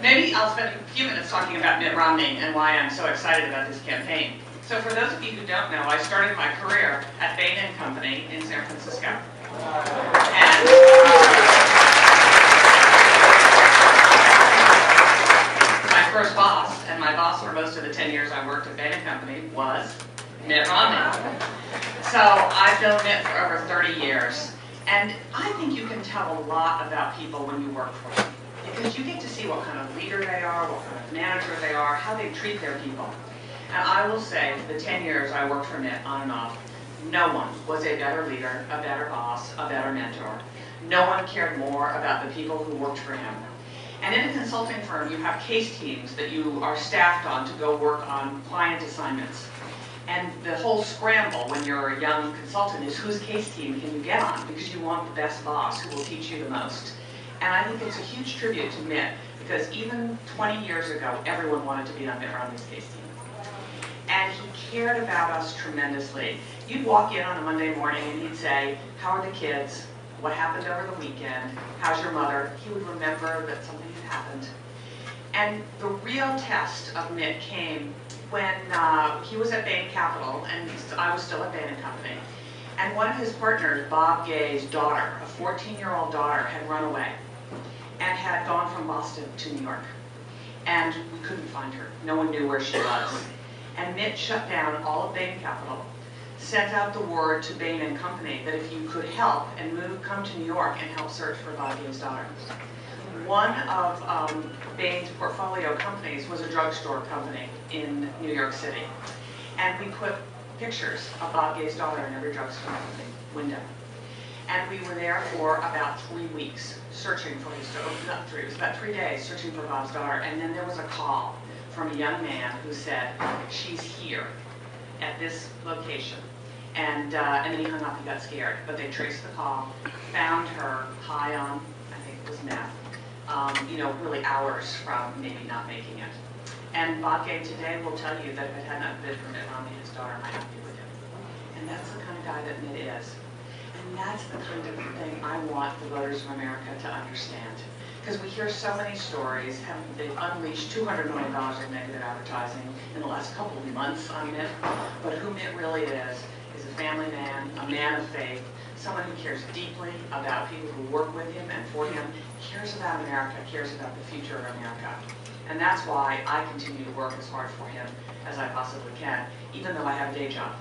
maybe I'll spend a few minutes talking about Mitt Romney and why I'm so excited about this campaign. So for those of you who don't know, I started my career at Bain & Company in San Francisco. And my first boss, and my boss for most of the 10 years I worked at Bain & Company, was Mitt Romney. So I've known Mitt for over 30 years. And I think you can tell a lot about people when you work for them, because you get to see what kind of leader they are, what kind of manager they are, how they treat their people. And I will say, for the 10 years I worked for Mitt on and off, no one was a better leader, a better boss, a better mentor. No one cared more about the people who worked for him. And in a consulting firm, you have case teams that you are staffed on to go work on client assignments. And the whole scramble when you're a young consultant is whose case team can you get on, because you want the best boss who will teach you the most. And I think it's a huge tribute to Mitt, because even 20 years ago, everyone wanted to be on Mitt Romney's case team. And he cared about us tremendously. You'd walk in on a Monday morning and he'd say, how are the kids? What happened over the weekend? How's your mother? He would remember that something had happened. And the real test of Mitt came when he was at Bain Capital, and I was still at Bain & Company. And one of his partners, Bob Gay's daughter, a 14-year-old daughter, had run away and had gone from Boston to New York. And we couldn't find her. No one knew where she was. And Mitt shut down all of Bain Capital, sent out the word to Bain & Company that if you could help and come to New York and help search for Bob Gay's daughter. One of Bain's portfolio companies was a drugstore company in New York City. And we put pictures of Bob Gay's daughter in every drugstore company window. And we were there for about 3 weeks searching for his daughter. Not 3, it was about 3 days searching for Bob's daughter. And then there was a call from a young man who said, she's here at this location. And then he hung up, he got scared. But they traced the call, found her high on, I think it was meth. Really hours from maybe not making it. And Bob Gay today will tell you that if it had not been for Mitt Romney, his daughter might not be with him. And that's the kind of guy that Mitt is. And that's the kind of thing I want the voters of America to understand. Because we hear so many stories. They've unleashed $200 million of negative advertising in the last couple of months on Mitt. But who Mitt really is a family man, a man of faith, someone who cares deeply about people who work with him and for him, cares about America, cares about the future of America. And that's why I continue to work as hard for him as I possibly can, even though I have a day job.